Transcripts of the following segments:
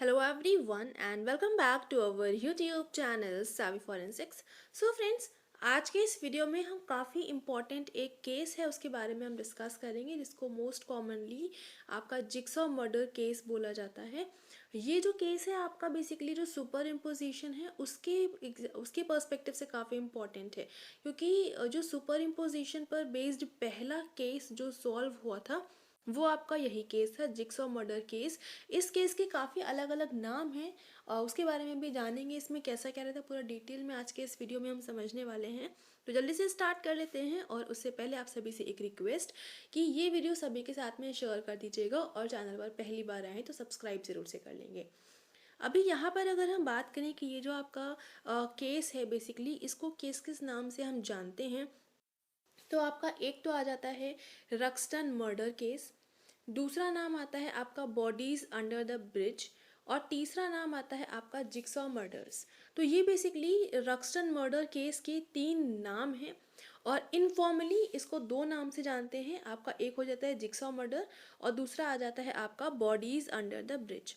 Hello everyone and welcome back to our YouTube channel Savvy Forensics. So friends, आज के इस video में हम काफ़ी इम्पॉर्टेंट एक केस है उसके बारे में हम डिस्कस करेंगे जिसको मोस्ट कॉमनली आपका जिक्सॉ मर्डर केस बोला जाता है। ये जो केस है आपका बेसिकली जो सुपर इम्पोजिशन है उसके पर्सपेक्टिव से काफ़ी इम्पॉर्टेंट है, क्योंकि जो सुपर इम्पोजिशन पर बेस्ड पहला केस जो सॉल्व हुआ था वो आपका यही केस है, जिक्सॉ मर्डर केस। इस केस के काफ़ी अलग अलग नाम हैं, उसके बारे में भी जानेंगे, इसमें कैसा क्या रहता है पूरा डिटेल में आज के इस वीडियो में हम समझने वाले हैं। तो जल्दी से स्टार्ट कर लेते हैं, और उससे पहले आप सभी से एक रिक्वेस्ट कि ये वीडियो सभी के साथ में शेयर कर दीजिएगा, और चैनल पर पहली बार आए तो सब्सक्राइब ज़रूर से कर लेंगे। अभी यहाँ पर अगर हम बात करें कि ये जो आपका केस है बेसिकली इसको किस किस नाम से हम जानते हैं, तो आपका एक तो आ जाता है रक्सटन मर्डर केस, दूसरा नाम आता है आपका बॉडीज अंडर द ब्रिज, और तीसरा नाम आता है आपका जिक्सॉ मर्डर्स। तो ये बेसिकली रक्सटन मर्डर केस के तीन नाम हैं, और इनफॉर्मली इसको दो नाम से जानते हैं। आपका एक हो जाता है जिक्सॉ मर्डर और दूसरा आ जाता है आपका बॉडीज अंडर द ब्रिज।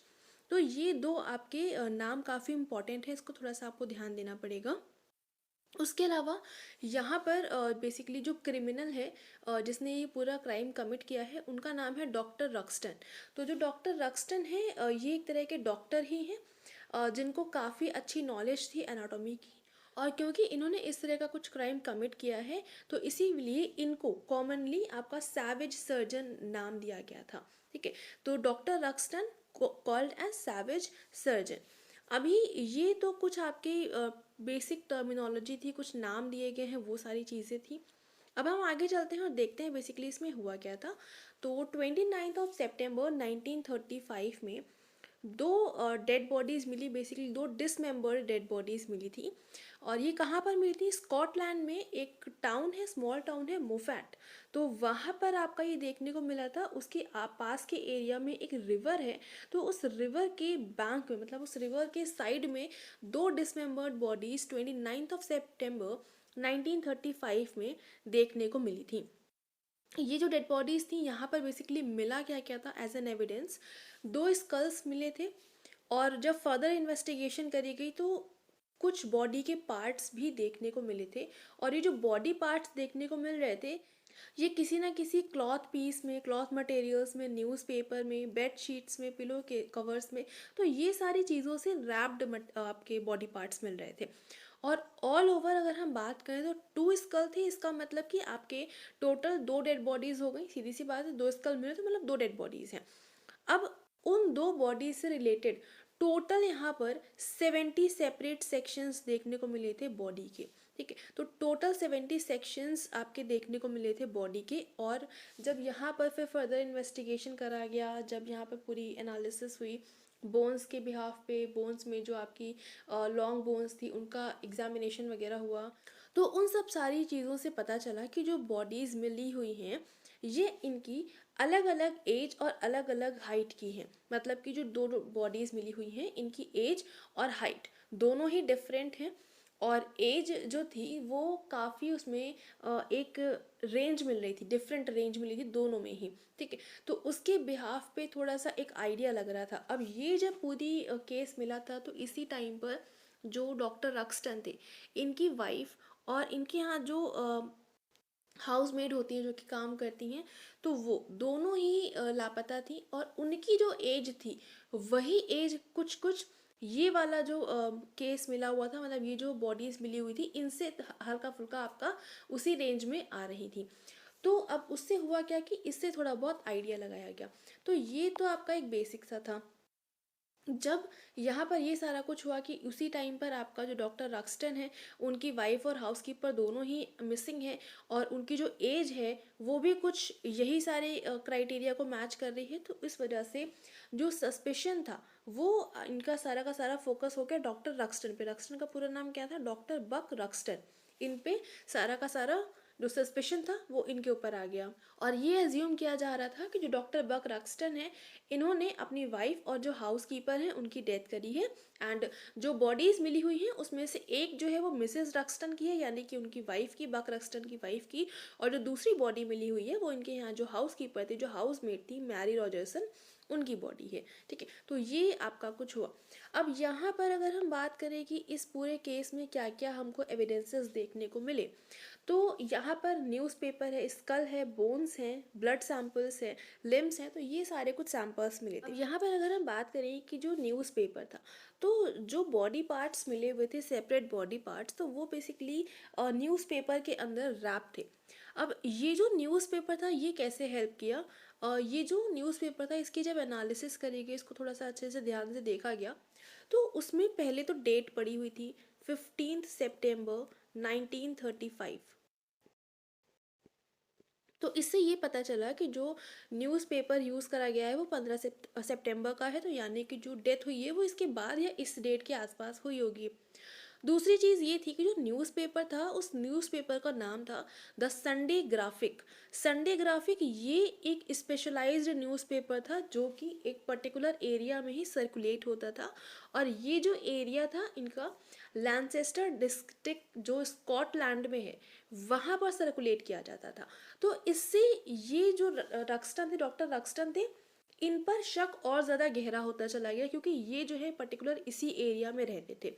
तो ये दो आपके नाम काफ़ी इंपॉर्टेंट है, इसको थोड़ा सा आपको ध्यान देना पड़ेगा। उसके अलावा यहाँ पर बेसिकली जो क्रिमिनल है जिसने ये पूरा क्राइम कमिट किया है उनका नाम है डॉक्टर रक्सटन। तो जो डॉक्टर रक्सटन है ये एक तरह के डॉक्टर ही हैं जिनको काफ़ी अच्छी नॉलेज थी एनाटॉमी की, और क्योंकि इन्होंने इस तरह का कुछ क्राइम कमिट किया है तो इसीलिए इनको कॉमनली आपका सैवेज सर्जन नाम दिया गया था। ठीक है, तो doctor Ruxton called as savage surgeon. अभी ये तो कुछ आपके बेसिक टर्मिनोलॉजी थी, कुछ नाम दिए गए हैं, वो सारी चीज़ें थी। अब हम आगे चलते हैं और देखते हैं बेसिकली इसमें हुआ क्या था। तो 29 सितंबर 1935 में दो डेड बॉडीज़ मिली, बेसिकली दो डिसमेंबर्ड डेड बॉडीज़ मिली थी। और ये कहाँ पर मिली थी? स्कॉटलैंड में एक टाउन है, स्मॉल टाउन है मोफैट। तो वहाँ पर आपका ये देखने को मिला था। उसके पास के एरिया में एक रिवर है, तो उस रिवर के बैंक में, मतलब उस रिवर के साइड में दो डिसमेंबर्ड बॉडीज़ 29 सितंबर 1935 में देखने को मिली थी। ये जो डेड बॉडीज़ थी यहाँ पर बेसिकली मिला क्या क्या था एज एन एविडेंस? दो स्कल्स मिले थे, और जब फर्दर इन्वेस्टिगेशन करी गई तो कुछ बॉडी के पार्ट्स भी देखने को मिले थे। और ये जो बॉडी पार्ट्स देखने को मिल रहे थे ये किसी ना किसी क्लॉथ पीस में, क्लॉथ मटेरियल्स में, न्यूज़पेपर में, बेड शीट्स में, पिलो के कवर्स में, तो ये सारी चीज़ों से रैप्ड आपके बॉडी पार्ट्स मिल रहे थे। और ऑल ओवर अगर हम बात करें तो टू स्कल थे, इसका मतलब कि आपके टोटल दो डेड बॉडीज़ हो गई। सीधी सी बात है, दो स्कल मिले तो मतलब दो डेड बॉडीज़ हैं। अब उन दो बॉडीज से रिलेटेड टोटल यहाँ पर 70 सेपरेट सेक्शंस देखने को मिले थे बॉडी के। ठीक है, तो टोटल 70 सेक्शंस आपके देखने को मिले थे बॉडी के। और जब यहाँ पर फिर फर्दर इन्वेस्टिगेशन करा गया, जब यहाँ पर पूरी एनालिसिस हुई बोन्स के बिहाफ पे, बोन्स में जो आपकी लॉन्ग बोन्स थी उनका एग्जामिनेशन वगैरह हुआ, तो उन सब सारी चीज़ों से पता चला कि जो बॉडीज़ मिली हुई हैं ये इनकी अलग अलग एज और अलग अलग हाइट की हैं। मतलब कि जो दो बॉडीज़ मिली हुई हैं इनकी एज और हाइट दोनों ही डिफरेंट हैं। और एज जो थी वो काफ़ी उसमें एक रेंज मिल रही थी, डिफरेंट रेंज मिली थी दोनों में ही। ठीक है, तो उसके बिहाफ पे थोड़ा सा एक आइडिया लग रहा था। अब ये जब पूरी केस मिला था तो इसी टाइम पर जो डॉक्टर रक्सटन थे, इनकी वाइफ और इनके यहाँ जो हाउस मेड होती हैं जो कि काम करती हैं, तो वो दोनों ही लापता थी। और उनकी जो एज थी वही एज कुछ कुछ ये वाला जो केस मिला हुआ था, मतलब ये जो बॉडीज़ मिली हुई थी इनसे हल्का फुल्का आपका उसी रेंज में आ रही थी। तो अब उससे हुआ क्या कि इससे थोड़ा बहुत आइडिया लगाया गया। तो ये तो आपका एक बेसिक सा था। जब यहाँ पर ये सारा कुछ हुआ कि उसी टाइम पर आपका जो डॉक्टर रक्सटन है उनकी वाइफ और हाउसकीपर दोनों ही मिसिंग है, और उनकी जो एज है वो भी कुछ यही सारे क्राइटेरिया को मैच कर रही है। तो इस वजह से जो सस्पेशन था वो इनका सारा का सारा फोकस हो गया डॉक्टर रक्सटन पे। रक्सटन का पूरा नाम क्या था? डॉक्टर बक रक्सटन। इन पे सारा का सारा जो सस्पेशन था वो इनके ऊपर आ गया। और ये एज्यूम किया जा रहा था कि जो डॉक्टर बक रक्सटन है इन्होंने अपनी वाइफ और जो हाउस कीपर हैं उनकी डेथ करी है। एंड जो बॉडीज़ मिली हुई हैं उसमें से एक जो है वो मिसेस रक्सटन की है, यानी कि उनकी वाइफ की, बक रक्सटन की वाइफ की। और जो दूसरी बॉडी मिली हुई है वो इनके यहाँ जो हाउस कीपर थे, जो हाउस मेट थी मैरी रॉजर्सन, उनकी बॉडी है, ठीक है। तो ये आपका कुछ हुआ। अब यहाँ पर अगर हम बात करें कि इस पूरे केस में क्या क्या हमको एविडेंसेस देखने को मिले, तो यहाँ पर न्यूज़पेपर है, स्कल है, बोन्स हैं, ब्लड सैंपल्स हैं, लिम्स हैं, तो ये सारे कुछ सैंपल्स मिले थे। अब यहाँ पर अगर हम बात करें कि जो न्यूज़पेपर था, तो जो बॉडी पार्ट्स मिले हुए थे, सेपरेट बॉडी पार्ट्स, तो वो बेसिकली न्यूज़पेपर के अंदर रैप थे। अब ये जो न्यूज़पेपर था ये कैसे हेल्प किया, ये जो न्यूज़पेपर था इसकी जब एनालिसिस करी गई, इसको थोड़ा सा अच्छे से ध्यान से देखा गया, तो उसमें पहले तो डेट पड़ी हुई थी 15 सितंबर 1935। तो इससे ये पता चला कि जो न्यूज़पेपर यूज़ करा गया है वो 15 सितंबर का है, तो यानी कि जो डेथ हुई है वो इसके बाद या इस डेट के आसपास हुई होगी। दूसरी चीज़ ये थी कि जो न्यूज़पेपर था उस न्यूज़पेपर का नाम था the Sunday graphic. Sunday graphic ये एक स्पेशलाइज्ड न्यूज़पेपर था जो कि एक पर्टिकुलर एरिया में ही सर्कुलेट होता था, और ये जो एरिया था इनका लैनचेस्टर डिस्ट्रिक्ट जो स्कॉटलैंड में है वहाँ पर सर्कुलेट किया जाता था। तो इससे ये जो रक्सटन थे, डॉक्टर रक्सटन थे, इन पर शक और ज़्यादा गहरा होता चला गया क्योंकि ये जो है पर्टिकुलर इसी एरिया में रहते थे।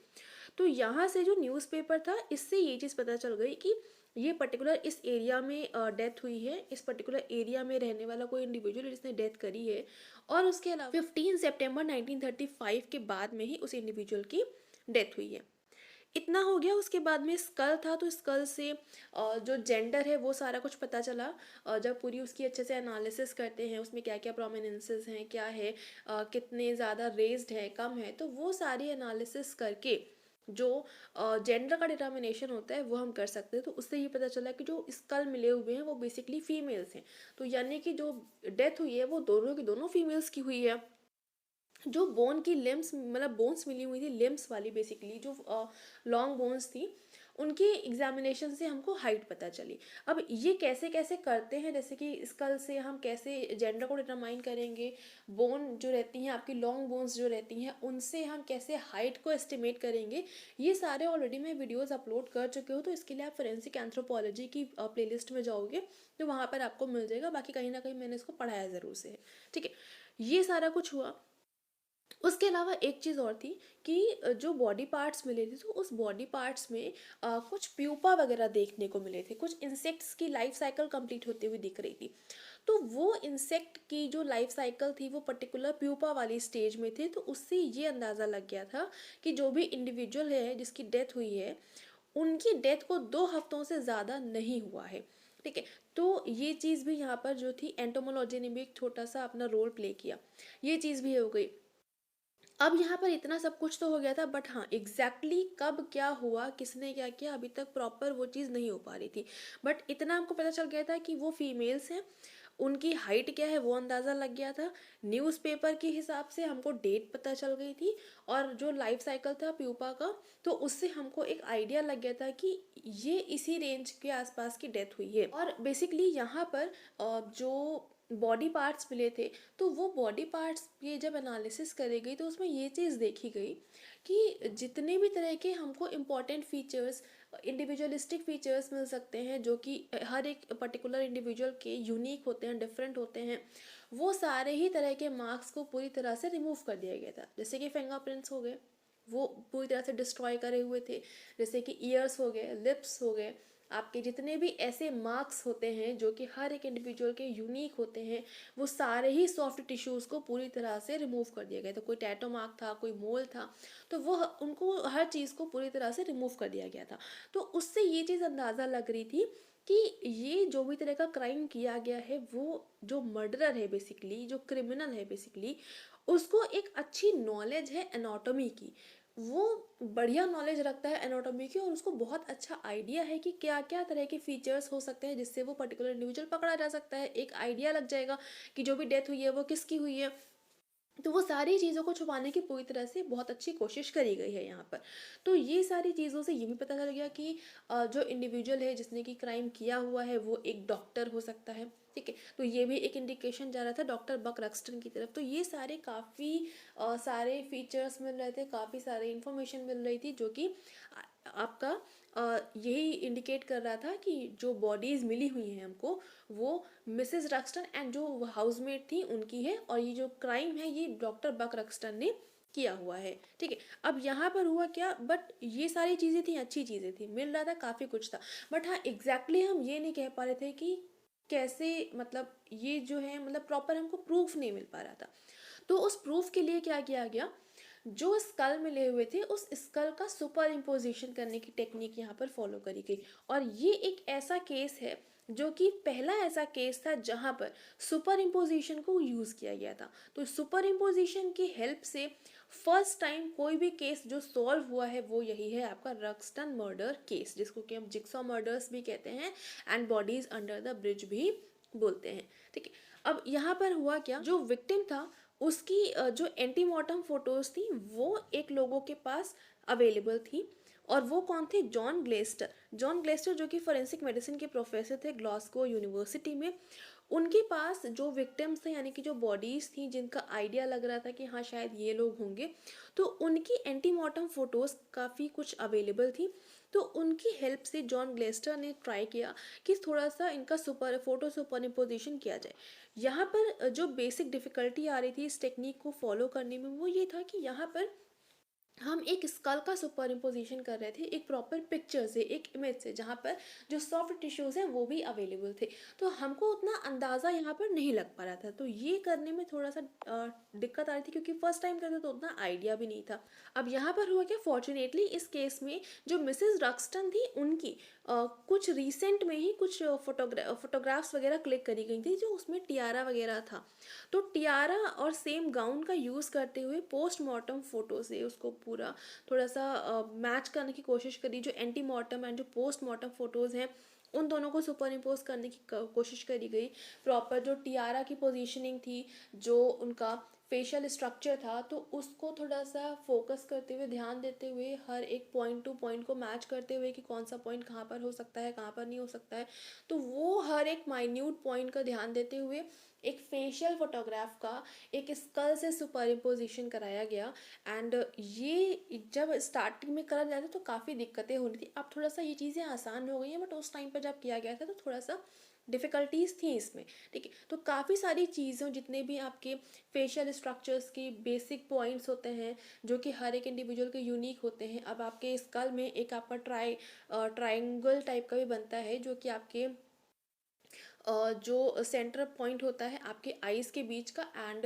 तो यहाँ से जो न्यूज़पेपर था इससे ये चीज़ पता चल गई कि ये पर्टिकुलर इस एरिया में डेथ हुई है, इस पर्टिकुलर एरिया में रहने वाला कोई इंडिविजुअल जिसने डेथ करी है, और उसके अलावा 15 सितंबर 1935 के बाद में ही उस इंडिविजुअल की डेथ हुई है। इतना हो गया। उसके बाद में स्कल था, तो स्कल से जो जेंडर है वो सारा कुछ पता चला। जब पूरी उसकी अच्छे से एनालिसिस करते हैं उसमें क्या क्या प्रोमिनेंसेस हैं, क्या है, कितने ज़्यादा रेज्ड है, कम है, तो वो सारी एनालिसिस करके जो जेंडर का डिटर्मिनेशन होता है वो हम कर सकते हैं। तो उससे ये पता चला कि जो स्कल मिले हुए हैं वो बेसिकली फीमेल्स हैं, तो यानी कि जो डेथ हुई है वो दोनों की दोनों फीमेल्स की हुई है। जो बोन की लिम्स मतलब बोन्स मिली हुई थी, लिम्स वाली बेसिकली जो लॉन्ग बोन्स थी, उनकी एग्जामिनेशन से हमको हाइट पता चली। अब ये कैसे कैसे करते हैं, जैसे कि स्कल से हम कैसे जेंडर को डिटरमाइन करेंगे, बोन जो रहती हैं आपकी लॉन्ग बोन्स जो रहती हैं उनसे हम कैसे हाइट को एस्टिमेट करेंगे, ये सारे ऑलरेडी मैं वीडियोस अपलोड कर चुके हूँ। तो इसके लिए आप फोरेंसिक एंथ्रोपोलॉजी की प्लेलिस्ट में जाओगे तो वहाँ पर आपको मिल जाएगा। बाकी कहीं ना कहीं मैंने इसको पढ़ाया ज़रूर से है, ठीक है। ये सारा कुछ हुआ। उसके अलावा एक चीज़ और थी कि जो बॉडी पार्ट्स मिले थे तो उस बॉडी पार्ट्स में कुछ प्यूपा वगैरह देखने को मिले थे, कुछ इंसेक्ट्स की लाइफ साइकिल कंप्लीट होती हुई दिख रही थी। तो वो इंसेक्ट की जो लाइफ साइकिल थी वो पर्टिकुलर प्यूपा वाली स्टेज में थे, तो उससे ये अंदाज़ा लग गया था कि जो भी इंडिविजुअल है जिसकी डेथ हुई है उनकी डेथ को 2 हफ्तों से ज़्यादा नहीं हुआ है, ठीक है। तो ये चीज़ भी यहाँ पर जो थी एंटोमोलॉजी ने भी एक छोटा सा अपना रोल प्ले किया, ये चीज़ भी हो गई। अब यहाँ पर इतना सब कुछ तो हो गया था, बट हाँ एग्जैक्टली कब क्या हुआ, किसने क्या किया, अभी तक प्रॉपर वो चीज़ नहीं हो पा रही थी। बट इतना हमको पता चल गया था कि वो फीमेल्स हैं, उनकी हाइट क्या है वो अंदाज़ा लग गया था। न्यूज़पेपर के हिसाब से हमको डेट पता चल गई थी, और जो लाइफ साइकिल था प्यूपा का, तो उससे हमको एक आइडिया लग गया था कि ये इसी रेंज के आसपास की डेथ हुई है। और बेसिकली यहाँ पर जो बॉडी पार्ट्स मिले थे, तो वो बॉडी पार्ट्स ये जब एनालिसिस करी गई तो उसमें ये चीज़ देखी गई कि जितने भी तरह के हमको इम्पॉर्टेंट फीचर्स, इंडिविजुअलिस्टिक फीचर्स मिल सकते हैं जो कि हर एक पर्टिकुलर इंडिविजुअल के यूनिक होते हैं, डिफरेंट होते हैं, वो सारे ही तरह के मार्क्स को पूरी तरह से रिमूव कर दिया गया था। जैसे कि फिंगरप्रिंट्स हो गए, वो पूरी तरह से डिस्ट्रॉय करे हुए थे। जैसे कि ईयर्स हो गए, लिप्स हो गए, आपके जितने भी ऐसे मार्क्स होते हैं जो कि हर एक इंडिविजुअल के यूनिक होते हैं, वो सारे ही सॉफ्ट टिश्यूज़ को पूरी तरह से रिमूव कर दिया गया था। कोई टैटो मार्क था, कोई मोल था, तो वो उनको हर चीज़ को पूरी तरह से रिमूव कर दिया गया था। तो उससे ये चीज़ अंदाज़ा लग रही थी कि ये जो भी तरह का क्राइम किया गया है, वो जो मर्डरर है बेसिकली, जो क्रिमिनल है बेसिकली, उसको एक अच्छी नॉलेज है एनाटॉमी की, वो बढ़िया नॉलेज रखता है एनाटॉमी की, और उसको बहुत अच्छा आइडिया है कि क्या क्या तरह के फीचर्स हो सकते हैं जिससे वो पर्टिकुलर इंडिविजुअल पकड़ा जा सकता है। एक आइडिया लग जाएगा कि जो भी डेथ हुई है वो किसकी हुई है। तो वो सारी चीज़ों को छुपाने की पूरी तरह से बहुत अच्छी कोशिश करी गई है यहाँ पर। तो ये सारी चीज़ों से ये भी पता चल गया कि जो इंडिविजुअल है जिसने कि क्राइम किया हुआ है वो एक डॉक्टर हो सकता है, ठीक है। तो ये भी एक इंडिकेशन जा रहा था डॉक्टर बक रक्सटन की तरफ। तो ये सारे काफ़ी सारे फीचर्स मिल रहे थे, काफ़ी सारे इंफॉर्मेशन मिल रही थी, जो कि आपका यही इंडिकेट कर रहा था कि जो बॉडीज़ मिली हुई हैं हमको, वो मिसेस रक्सटन एंड जो हाउसमेट थी उनकी है, और ये जो क्राइम है ये डॉक्टर बक रक्सटन ने किया हुआ है। ठीक है। अब यहाँ पर हुआ क्या, बट ये सारी चीज़ें थी, अच्छी चीज़ें थी, मिल रहा था काफ़ी कुछ था, बट हाँ एग्जैक्टली हम ये नहीं कह पा रहे थे कि कैसे, मतलब ये जो है, मतलब प्रॉपर हमको प्रूफ नहीं मिल पा रहा था। तो उस प्रूफ के लिए क्या किया गया, जो स्कल मिले हुए थे उस स्कल का सुपर इम्पोजिशन करने की टेक्निक यहाँ पर फॉलो करी गई। और ये एक ऐसा केस है जो कि पहला ऐसा केस था जहाँ पर सुपर इम्पोजिशन को यूज़ किया गया था। तो सुपर इम्पोजिशन की हेल्प से फर्स्ट टाइम कोई भी केस जो सॉल्व हुआ है वो यही है आपका रक्सटन मर्डर केस, जिसको कि हम जिक्सॉ मर्डर्स भी कहते हैं and bodies under the bridge भी बोलते हैं। ठीक है। अब यहाँ पर हुआ क्या, जो विक्टिम था उसकी जो एंटीमॉर्टम फोटोज थी वो एक लोगों के पास अवेलेबल थी, और वो कौन थे, जॉन ग्लेस्टर। जॉन ग्लेस्टर जो कि फोरेंसिक मेडिसिन के प्रोफेसर थे ग्लासगो यूनिवर्सिटी में। उनके पास जो विक्टिम्स थे, यानी कि जो बॉडीज़ थी जिनका आइडिया लग रहा था कि हाँ शायद ये लोग होंगे, तो उनकी एंटीमॉर्टम फोटोज़ काफ़ी कुछ अवेलेबल थी। तो उनकी हेल्प से जॉन ग्लेस्टर ने ट्राई किया कि थोड़ा सा इनका सुपर इम्पोजिशन किया जाए। यहाँ पर जो बेसिक डिफ़िकल्टी आ रही थी इस टेक्निक को फॉलो करने में, वो ये था कि यहाँ पर हम एक स्कल का सुपर इम्पोजिशन कर रहे थे एक प्रॉपर पिक्चर से, एक इमेज से, जहाँ पर जो सॉफ्ट टिश्यूज़ हैं वो भी अवेलेबल थे। तो हमको उतना अंदाज़ा यहाँ पर नहीं लग पा रहा था, तो ये करने में थोड़ा सा दिक्कत आ रही थी, क्योंकि फर्स्ट टाइम करते तो उतना आइडिया भी नहीं था। अब यहाँ पर हुआ क्या, फॉर्चुनेटली इस केस में जो मिसेस रक्सटन थी उनकी कुछ रिसेंट में ही कुछ फोटोग्राफ्स वगैरह क्लिक करी गई थी, जो उसमें टियारा वगैरह था। तो टियारा और सेम गाउन का यूज़ करते हुए पोस्टमार्टम फ़ोटो से उसको पूरा थोड़ा सा मैच करने की कोशिश करी। जो एंटीमार्टम एंड जो पोस्टमार्टम फ़ोटोज़ हैं उन दोनों को सुपर इम्पोज करने की कोशिश करी गई। प्रॉपर जो टियारा की पोजीशनिंग थी, जो उनका फेशियल स्ट्रक्चर था, तो उसको थोड़ा सा फोकस करते हुए, ध्यान देते हुए, हर एक पॉइंट टू पॉइंट को मैच करते हुए कि कौन सा पॉइंट कहाँ पर हो सकता है, कहाँ पर नहीं हो सकता है, तो वो हर एक माइन्यूट पॉइंट का ध्यान देते हुए एक फेशियल फोटोग्राफ का एक स्कल से सुपर इम्पोजिशन कराया गया। एंड ये जब स्टार्टिंग में करा जाता तो काफ़ी दिक्कतें हो रही थी। अब थोड़ा सा ये चीज़ें आसान हो गई हैं, बट उस टाइम पर जब किया गया था तो थोड़ा सा डिफ़िकल्टीज़ थी इसमें। ठीक है। तो काफ़ी सारी चीज़ों, जितने भी आपके फेशियल स्ट्रक्चर्स की बेसिक पॉइंट्स होते हैं जो कि हर एक इंडिविजुअल के यूनिक होते हैं। अब आपके स्कल में एक आपका ट्राइंगल टाइप का भी बनता है, जो कि आपके जो सेंटर पॉइंट होता है आपके आईज के बीच का एंड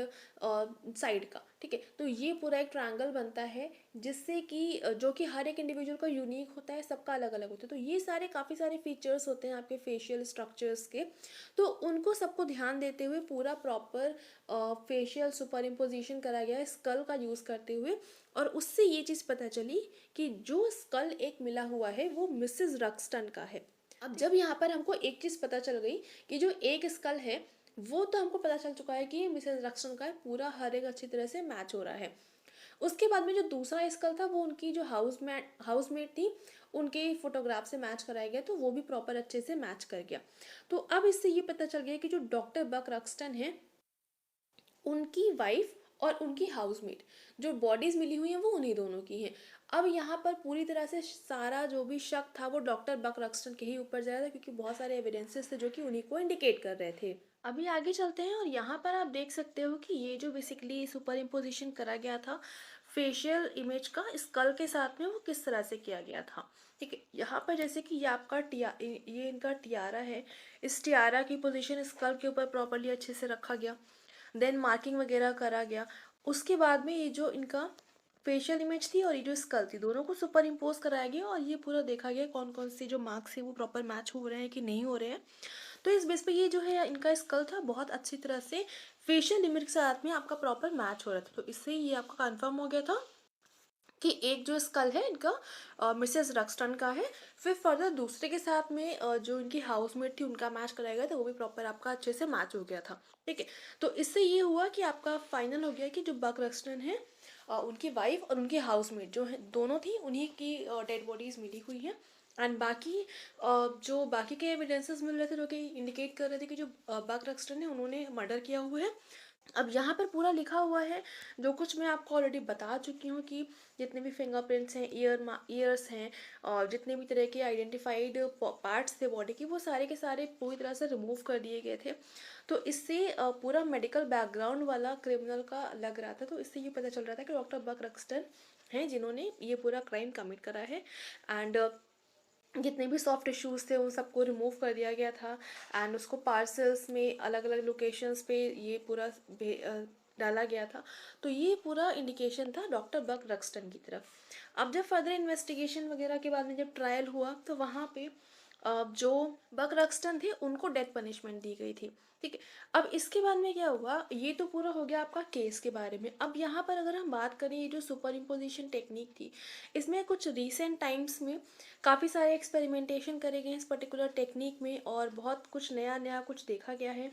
साइड का। ठीक है। तो ये पूरा एक ट्रायंगल बनता है, जिससे कि जो कि हर एक इंडिविजुअल का यूनिक होता है, सबका अलग अलग होता है। तो ये सारे काफ़ी सारे फीचर्स होते हैं आपके फेशियल स्ट्रक्चर्स के, तो उनको सबको ध्यान देते हुए पूरा प्रॉपर फेशियल सुपर इम्पोजिशन करा गया है स्कल का यूज़ करते हुए। और उससे ये चीज़ पता चली कि जो स्कल एक मिला हुआ है वो मिसेस रक्सटन का है। अब जब यहाँ पर हमको एक चीज़ पता चल गई कि जो एक स्कल है वो तो हमको पता चल चुका है कि ये मिसेस रक्सटन का है, पूरा हर एक अच्छी तरह से मैच हो रहा है। उसके बाद में जो दूसरा स्कल था वो उनकी जो हाउसमेट थी उनके फोटोग्राफ से मैच कराया गया, तो वो भी प्रॉपर अच्छे से मैच कर गया। तो अब इससे ये पता चल गया कि जो डॉक्टर बक रक्सटन है उनकी वाइफ और उनकी हाउसमेट जो बॉडीज़ मिली हुई हैं वो उन्हीं दोनों की हैं। अब यहाँ पर पूरी तरह से सारा जो भी शक था वो डॉक्टर बक रक्सटन के ही ऊपर जा रहा था, क्योंकि बहुत सारे एविडेंसेस थे जो कि उन्हीं को इंडिकेट कर रहे थे। अभी आगे चलते हैं और यहाँ पर आप देख सकते हो कि ये जो बेसिकली सुपर इम्पोजिशन करा गया था फेशियल इमेज का स्कल के साथ में, वो किस तरह से किया गया था। ठीक है। यहाँ पर जैसे कि ये आपका ये इनका टियारा है, इस टियारा की पोजीशन स्कल के ऊपर प्रॉपरली अच्छे से रखा गया, देन मार्किंग वगैरह करा गया। उसके बाद में ये जो इनका फेशियल इमेज थी और ये जो स्कल थी दोनों को सुपर इम्पोज कराया गया, और ये पूरा देखा गया कौन कौन से जो मार्क्स है वो प्रॉपर मैच हो रहे हैं कि नहीं हो रहे हैं। तो इस बेस पे ये जो है इनका स्कल था बहुत अच्छी तरह से फेशियल इमेज के साथ में आपका प्रॉपर मैच हो रहा था। तो इससे ये आपका कंफर्म हो गया था कि एक जो स्कल है इनका मिसेस रक्सटन का है। फिर फर्दर दूसरे के साथ में जो इनकी हाउसमेट थी उनका मैच कराया गया था, वो भी प्रॉपर आपका अच्छे से मैच हो गया था। ठीक है। तो इससे ये हुआ कि आपका फाइनल हो गया कि जो बक रक्सटन है उनकी वाइफ और उनकी हाउसमेट जो है दोनों थी, उन्हीं की डेड बॉडीज़ मिली हुई हैं। एंड बाकी जो बाकी के एविडेंसेस मिल रहे थे जो कि इंडिकेट कर रहे थे कि जो बक रक्सटन है उन्होंने मर्डर किया हुआ है। अब यहाँ पर पूरा लिखा हुआ है, जो कुछ मैं आपको ऑलरेडी बता चुकी हूँ कि जितने भी फिंगरप्रिंट्स हैं, ईयर्स हैं, और जितने भी तरह के आइडेंटिफाइड पार्ट्स थे बॉडी के, वो सारे के सारे पूरी तरह से रिमूव कर दिए गए थे। तो इससे पूरा मेडिकल बैकग्राउंड वाला क्रिमिनल का लग रहा था। तो इससे ये पता चल रहा था कि डॉक्टर बक रक्सटन हैं जिन्होंने ये पूरा क्राइम कमिट करा है। एंड जितने भी सॉफ्ट टिश्यूज़ थे उन सबको रिमूव कर दिया गया था। एंड उसको पार्सल्स में अलग अलग लोकेशंस पे ये पूरा डाला गया था। तो ये पूरा इंडिकेशन था डॉक्टर बक रक्सटन की तरफ। अब जब फर्दर इन्वेस्टिगेशन वगैरह के बाद में जब ट्रायल हुआ तो वहाँ पे जो बक रक्सटन थे उनको डेथ पनिशमेंट दी गई थी। ठीक है। अब इसके बाद में क्या हुआ, ये तो पूरा हो गया आपका केस के बारे में। अब यहाँ पर अगर हम बात करें, ये जो सुपर इम्पोजिशन टेक्निक थी, इसमें कुछ रिसेंट टाइम्स में काफ़ी सारे एक्सपेरिमेंटेशन करे गए इस पर्टिकुलर टेक्निक में, और बहुत कुछ नया नया कुछ देखा गया है।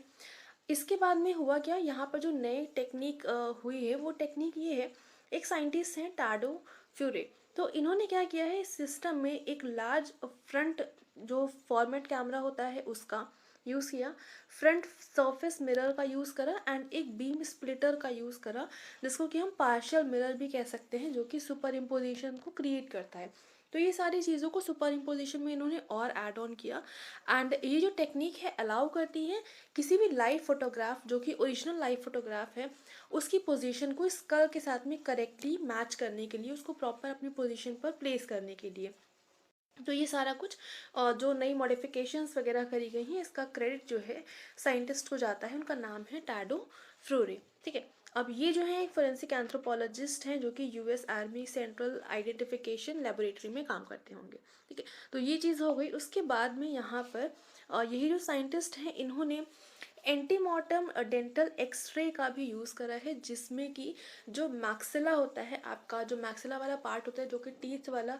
इसके बाद में हुआ क्या, यहाँ पर जो नई टेक्निक हुई है वो टेक्निक ये है। एक साइंटिस्ट हैं टाडो फ्यूरे, तो इन्होंने क्या किया है, इस सिस्टम में एक लार्ज फ्रंट जो फॉर्मेट कैमरा होता है उसका यूज़ किया, फ्रंट सरफेस मिरर का यूज़ करा, एंड एक बीम स्प्लिटर का यूज़ करा, जिसको कि हम पार्शियल मिरर भी कह सकते हैं, जो कि सुपर इम्पोजिशन को क्रिएट करता है। तो ये सारी चीज़ों को सुपर इम्पोजिशन में इन्होंने और ऐड ऑन किया। एंड ये जो टेक्निक है अलाउ करती है किसी भी लाइव फोटोग्राफ, जो कि ओरिजिनल लाइव फोटोग्राफ है, उसकी पोजीशन को स्कल के साथ में करेक्टली मैच करने के लिए, उसको प्रॉपर अपनी पोजीशन पर प्लेस करने के लिए। तो ये सारा कुछ जो नई मॉडिफिकेशंस वगैरह करी गई हैं, इसका क्रेडिट जो है साइंटिस्ट को जाता है, उनका नाम है टैडो फ्रूरे। ठीक है। अब ये जो है एक फोरेंसिक एंथ्रोपोलॉजिस्ट हैं जो कि US army central identification laboratory में काम करते होंगे। ठीक है। तो ये चीज़ हो गई। उसके बाद में यहाँ पर यही जो साइंटिस्ट हैं इन्होंने एंटीमॉर्टम डेंटल एक्सरे का भी यूज़ करा है, जिसमें कि जो मैक्सिला होता है, आपका जो मैक्सिला वाला पार्ट होता है, जो कि टीथ वाला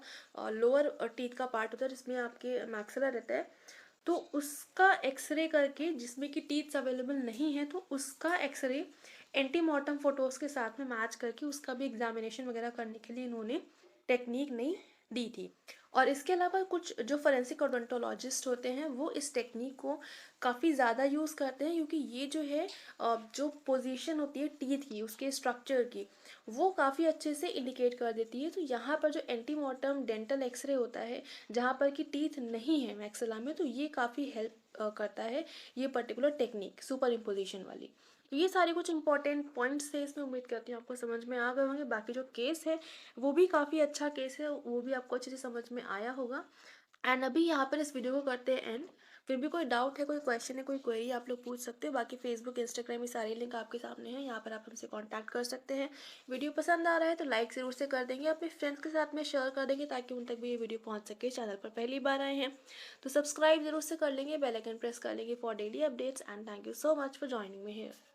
लोअर टीथ का पार्ट होता है जिसमें आपके मैक्सिला रहता है, तो उसका एक्सरे करके, जिसमें कि टीथ्स अवेलेबल नहीं है, तो उसका एक्सरे एंटीमॉर्टम फोटोज़ के साथ में मैच करके उसका भी एग्जामिनेशन वगैरह करने के लिए इन्होंने टेक्निक नई दी थी। और इसके अलावा कुछ जो फोरेंसिक ओडोंटोलॉजिस्ट होते हैं वो इस टेक्निक को काफ़ी ज़्यादा यूज़ करते हैं, क्योंकि ये जो है जो पोजीशन होती है टीथ की, उसके स्ट्रक्चर की, वो काफ़ी अच्छे से इंडिकेट कर देती है। तो यहाँ पर जो एंटीमॉर्टम डेंटल एक्सरे होता है, जहाँ पर कि टीथ नहीं है मैक्सिला में, तो ये काफ़ी हेल्प करता है ये पर्टिकुलर टेक्निक सुपर इम्पोजिशन वाली। तो ये सारे कुछ इंपॉर्टेंट पॉइंट्स थे इसमें, उम्मीद करती हूँ आपको समझ में आ गए होंगे। बाकी जो केस है वो भी काफ़ी अच्छा केस है, वो भी आपको अच्छे से समझ में आया होगा। एंड अभी यहाँ पर इस वीडियो को करते हैं एंड। फिर भी कोई डाउट है, कोई क्वेश्चन है, कोई क्वेरी, आप लोग पूछ सकते हो। बाकी फेसबुक इंस्टाग्राम ये सारे लिंक आपके सामने हैं, यहाँ पर आप हमसे कांटेक्ट कर सकते हैं। वीडियो पसंद आ रहा है तो लाइक ज़रूर से कर देंगे, अपने फ्रेंड्स के साथ में शेयर कर देंगे ताकि उन तक भी ये वीडियो पहुँच सके। चैनल पर पहली बार आए हैं तो सब्सक्राइब जरूर से कर लेंगे, बेल आइकन प्रेस कर लेंगे for daily updates. And thank you so much for joining me here.